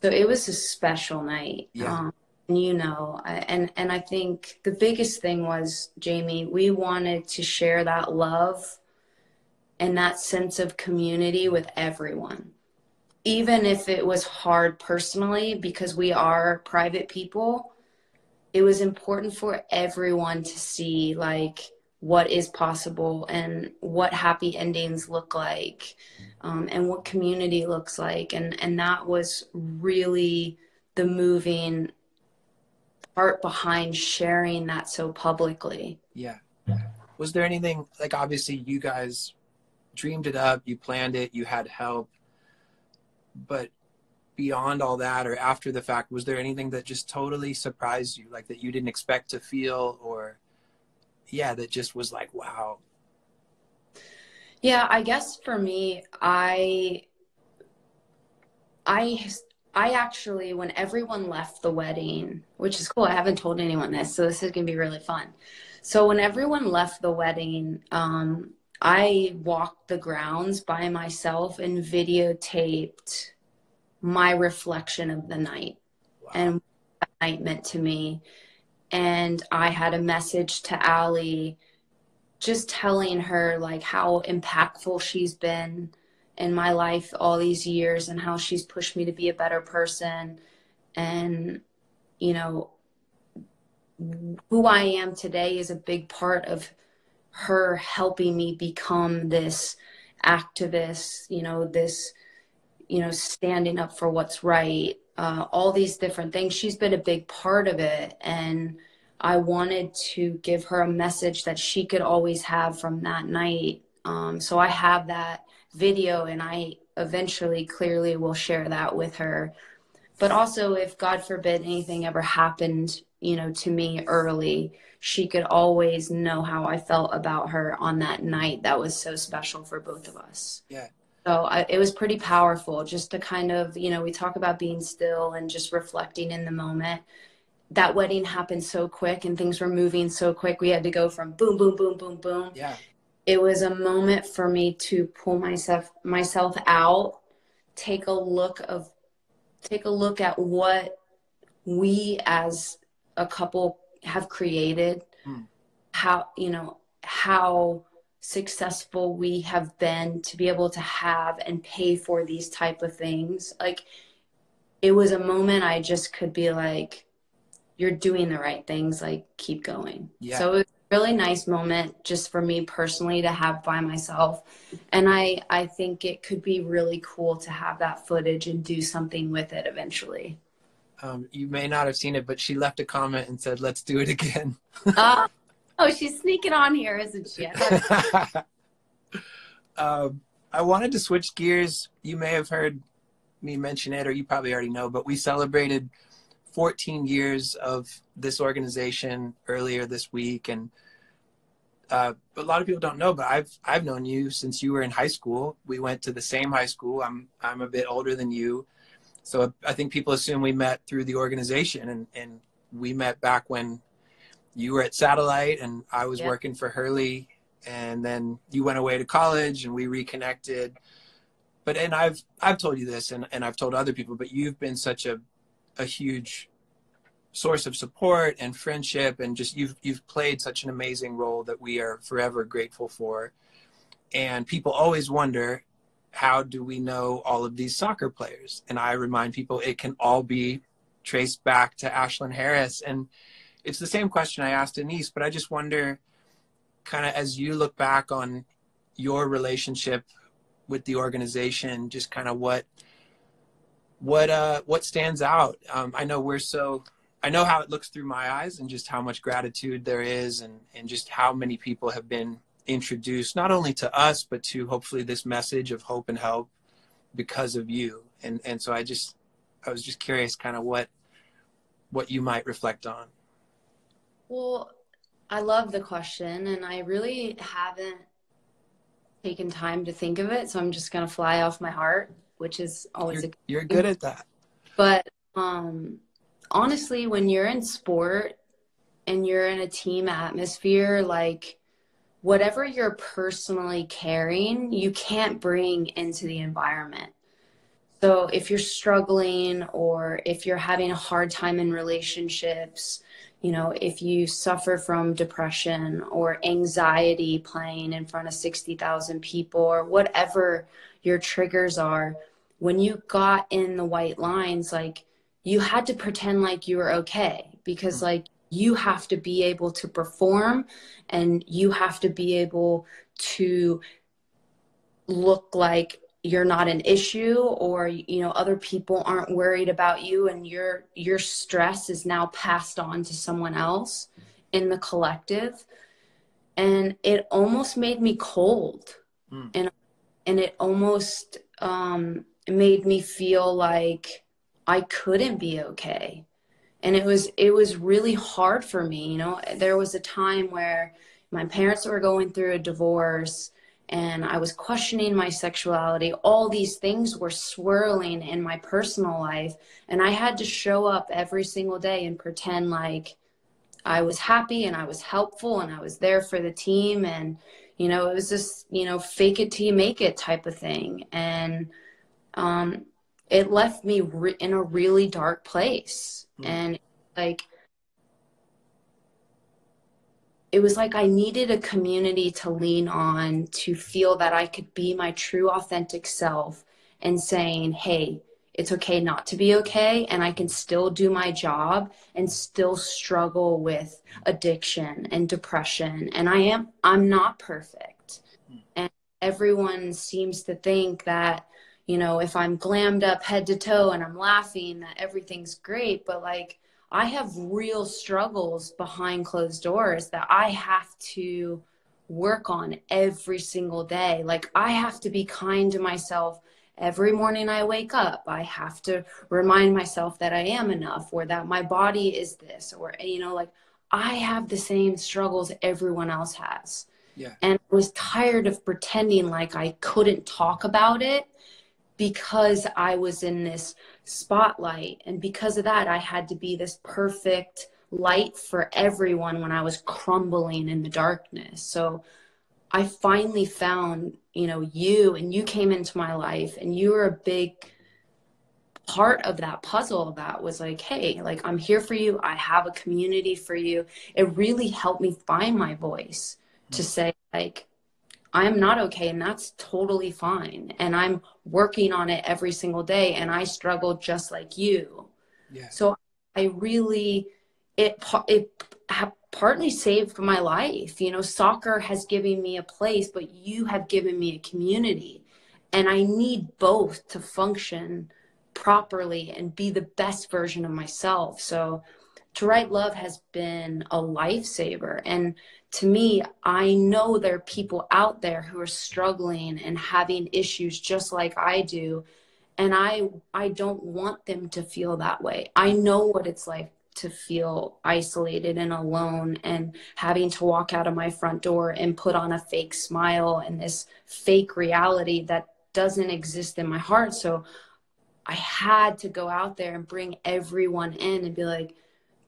[SPEAKER 3] So it was a special night. And I think the biggest thing was, Jamie, we wanted to share that love and that sense of community with everyone. Even if it was hard personally, because we are private people, it was important for everyone to see what is possible and what happy endings look like, and what community looks like. And that was really the moving part behind sharing that so publicly.
[SPEAKER 1] Yeah. Was there anything, obviously you guys dreamed it up, you planned it, you had help, but beyond all that or after the fact, was there anything that just totally surprised you, that you didn't expect to feel, or that just was wow?
[SPEAKER 3] Yeah, I guess for me, I actually, when everyone left the wedding, which is cool, I haven't told anyone this, so this is gonna be really fun. So when everyone left the wedding, I walked the grounds by myself and videotaped my reflection of the night. Wow. And what that night meant to me. And I had a message to Allie, just telling her how impactful she's been in my life all these years and how she's pushed me to be a better person. And, who I am today is a big part of her helping me become this activist, this, standing up for what's right, all these different things. She's been a big part of it. And I wanted to give her a message that she could always have from that night. So I have that video, and I eventually clearly will share that with her. But also, if God forbid anything ever happened, to me early, she could always know how I felt about her on that night. That was so special for both of us.
[SPEAKER 1] Yeah.
[SPEAKER 3] So it was pretty powerful just to kind of, we talk about being still and just reflecting in the moment. That wedding happened so quick and things were moving so quick. We had to go from boom, boom, boom, boom, boom.
[SPEAKER 1] Yeah.
[SPEAKER 3] It was a moment for me to pull myself out, take a look at what we as a couple have created, how successful we have been to be able to have and pay for these type of things. Like, it was a moment I just could be like, you're doing the right things, like, keep going.
[SPEAKER 1] Yeah.
[SPEAKER 3] So it was a really nice moment just for me personally to have by myself. And I think it could be really cool to have that footage and do something with it eventually.
[SPEAKER 1] You may not have seen it, but she left a comment and said, "Let's do it again."
[SPEAKER 3] Oh, she's sneaking on here, isn't she?
[SPEAKER 1] I wanted to switch gears. You may have heard me mention it, or you probably already know, but we celebrated 14 years of this organization earlier this week. And a lot of people don't know, but I've known you since you were in high school. We went to the same high school. I'm a bit older than you. So I think people assume we met through the organization, and we met back when you were at Satellite and I was working for Hurley, and then you went away to college and we reconnected. And I've told you this, and I've told other people, but you've been such a huge source of support and friendship, and just you've played such an amazing role that we are forever grateful for. And people always wonder, how do we know all of these soccer players? And I remind people it can all be traced back to Ashlyn Harris. And it's the same question I asked Denise, but I just wonder, kind of as you look back on your relationship with the organization, just kind of what stands out. I know how it looks through my eyes, and just how much gratitude there is, and just how many people have been introduced, not only to us, but to hopefully this message of hope and help because of you. And so I was just curious kind of what you might reflect on.
[SPEAKER 3] Well, I love the question, and I really haven't taken time to think of it. So I'm just going to fly off my heart, which is always
[SPEAKER 1] you're good at that.
[SPEAKER 3] But honestly, when you're in sport and you're in a team atmosphere, like, whatever you're personally carrying, you can't bring into the environment. So if you're struggling, or if you're having a hard time in relationships, if you suffer from depression or anxiety playing in front of 60,000 people, or whatever your triggers are, when you got in the white lines, like, you had to pretend like you were okay, because like, you have to be able to perform, and you have to be able to look like you're not an issue, or, other people aren't worried about you, and your stress is now passed on to someone else in the collective. And it almost made me cold. And it almost made me feel like I couldn't be okay. And it was really hard for me. There was a time where my parents were going through a divorce, and I was questioning my sexuality. All these things were swirling in my personal life, and I had to show up every single day and pretend like I was happy and I was helpful and I was there for the team. And, it was this, fake it till you make it type of thing. And it left me in a really dark place. And like, it was like I needed a community to lean on, to feel that I could be my true authentic self, and saying, hey, it's okay not to be okay, and I can still do my job and still struggle with addiction and depression. And I'm not perfect. And everyone seems to think that, you know, if I'm glammed up head to toe and I'm laughing, that everything's great. But like, I have real struggles behind closed doors that I have to work on every single day. Like, I have to be kind to myself every morning I wake up. I have to remind myself that I am enough, or that my body is this, or, you know, like, I have the same struggles everyone else has.
[SPEAKER 1] Yeah.
[SPEAKER 3] And I was tired of pretending like I couldn't talk about it because I was in this spotlight. And because of that, I had to be this perfect light for everyone when I was crumbling in the darkness. So I finally found, you know, you, and you came into my life, and you were a big part of that puzzle that was like, hey, like, I'm here for you. I have a community for you. It really helped me find my voice to say, like, I'm not okay, and that's totally fine. And I'm working on it every single day, and I struggle just like you.
[SPEAKER 1] Yeah.
[SPEAKER 3] So I really, it partly saved my life. You know, soccer has given me a place, but you have given me a community. And I need both to function properly and be the best version of myself. So To Write Love has been a lifesaver. And to me, I know there are people out there who are struggling and having issues just like I do. And I don't want them to feel that way. I know what it's like to feel isolated and alone, and having to walk out of my front door and put on a fake smile and this fake reality that doesn't exist in my heart. So I had to go out there and bring everyone in and be like,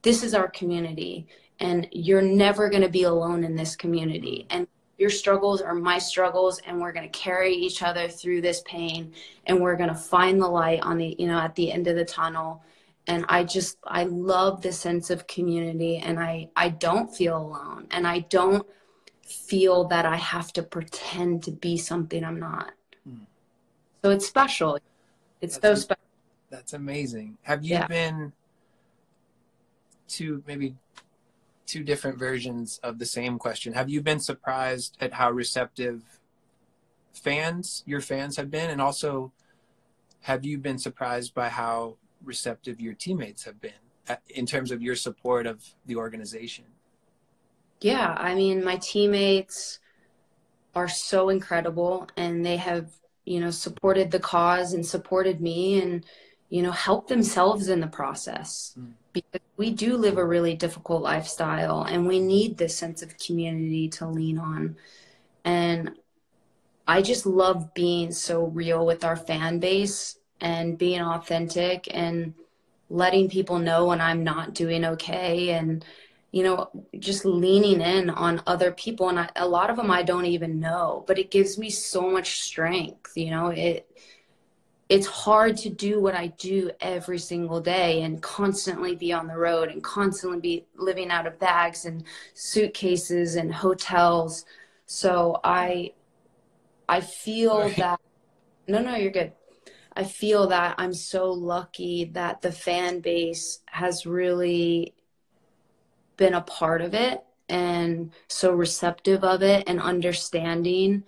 [SPEAKER 3] this is our community, and you're never going to be alone in this community. And your struggles are my struggles, and we're going to carry each other through this pain, and we're going to find the light on the, you know, at the end of the tunnel. And I love the sense of community, and I don't feel alone, and I don't feel that I have to pretend to be something I'm not. So it's special. It's so special.
[SPEAKER 1] That's amazing. Have you been maybe two different versions of the same question? Have you been surprised at how receptive your fans have been? And also, have you been surprised by how receptive your teammates have been in terms of your support of the organization?
[SPEAKER 3] Yeah, I mean, my teammates are so incredible, and they have, you know, supported the cause and supported me, and, you know, helped themselves in the process. Because we do live a really difficult lifestyle, and we need this sense of community to lean on. And I just love being so real with our fan base and being authentic and letting people know when I'm not doing okay, and, you know, just leaning in on other people. And a lot of them I don't even know, but it gives me so much strength. You know, it's hard to do what I do every single day and constantly be on the road and constantly be living out of bags and suitcases and hotels. So I feel that, no, you're good. I feel that I'm so lucky that the fan base has really been a part of it, and so receptive of it and understanding.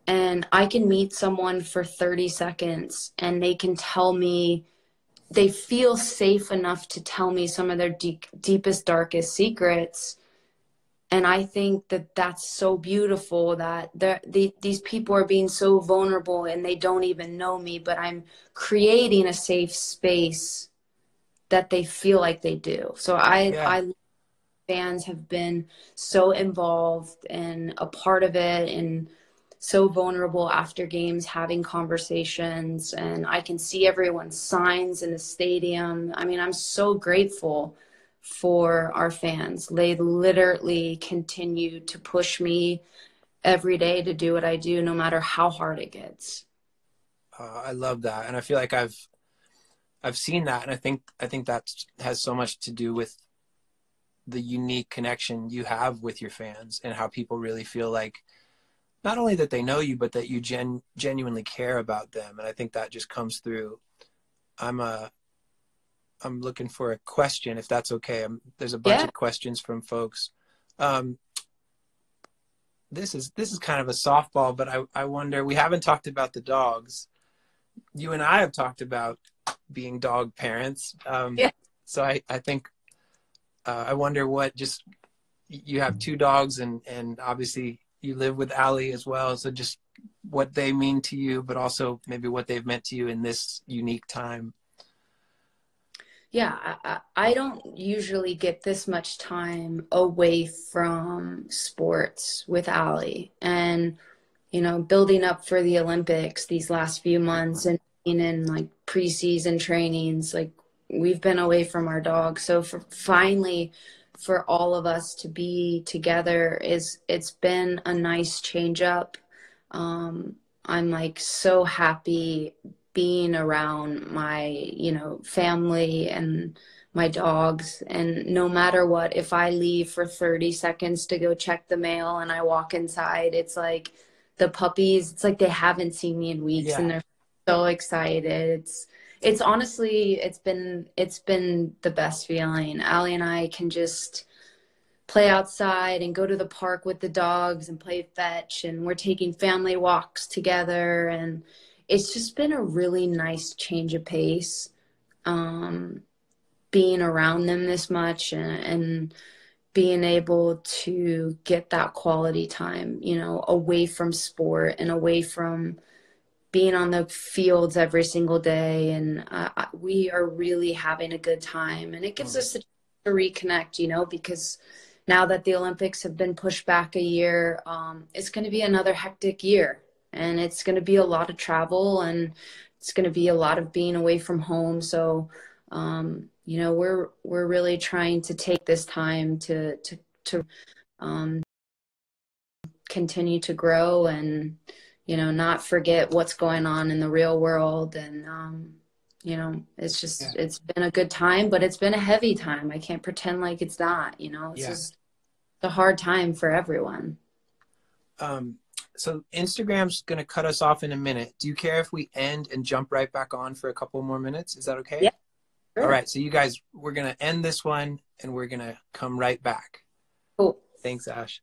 [SPEAKER 3] And I can meet someone for 30 seconds and they can tell me, they feel safe enough to tell me some of their deepest, darkest secrets. And I think that that's so beautiful, that these people are being so vulnerable and they don't even know me, but I'm creating a safe space that they feel like they do. So fans have been so involved and a part of it, and so vulnerable after games, having conversations, and I can see everyone's signs in the stadium. I mean, I'm so grateful for our fans. They literally continue to push me every day to do what I do, no matter how hard it gets.
[SPEAKER 1] I love that. And I feel like I've seen that. And I think that has so much to do with the unique connection you have with your fans, and how people really feel like not only that they know you, but that you genuinely care about them. And I think that just comes through I'm I'm looking for a question, if that's okay. There's a bunch
[SPEAKER 3] Yeah.
[SPEAKER 1] of questions from folks. Um, this is kind of a softball, but I wonder, we haven't talked about the dogs. You and I have talked about being dog parents.
[SPEAKER 3] Yeah.
[SPEAKER 1] So I think I wonder what, just, you have two dogs, and obviously you live with Allie as well. So just what they mean to you, but also maybe what they've meant to you in this unique time.
[SPEAKER 3] Yeah, I don't usually get this much time away from sports with Allie. And, you know, building up for the Olympics these last few months and being in like preseason trainings, like we've been away from our dog. So for finally for all of us to be together it's been a nice change up. I'm like so happy being around my, you know, family and my dogs. And no matter what, if I leave for 30 seconds to go check the mail and I walk inside, it's like the puppies, it's like they haven't seen me in weeks and
[SPEAKER 1] Yeah.
[SPEAKER 3] they're so excited. It's honestly, it's been the best feeling. Allie and I can just play outside and go to the park with the dogs and play fetch, and we're taking family walks together, and it's just been a really nice change of pace, um, being around them this much, and being able to get that quality time, you know, away from sport and away from being on the fields every single day. And we are really having a good time, and it gives us a chance to reconnect, you know, because now that the Olympics have been pushed back a year, it's going to be another hectic year, and it's going to be a lot of travel, and it's going to be a lot of being away from home. So, you know, we're really trying to take this time to um, continue to grow, and, you know, not forget what's going on in the real world. And, you know, it's just,
[SPEAKER 1] Yeah.
[SPEAKER 3] it's been a good time, but it's been a heavy time. I can't pretend like it's not, you know, it's
[SPEAKER 1] Yeah.
[SPEAKER 3] just a hard time for everyone.
[SPEAKER 1] So Instagram's going to cut us off in a minute. Do you care if we end and jump right back on for a couple more minutes? Is that okay?
[SPEAKER 3] Yeah, sure.
[SPEAKER 1] All right. So you guys, we're going to end this one and we're going to come right back.
[SPEAKER 3] Cool.
[SPEAKER 1] Thanks, Ash.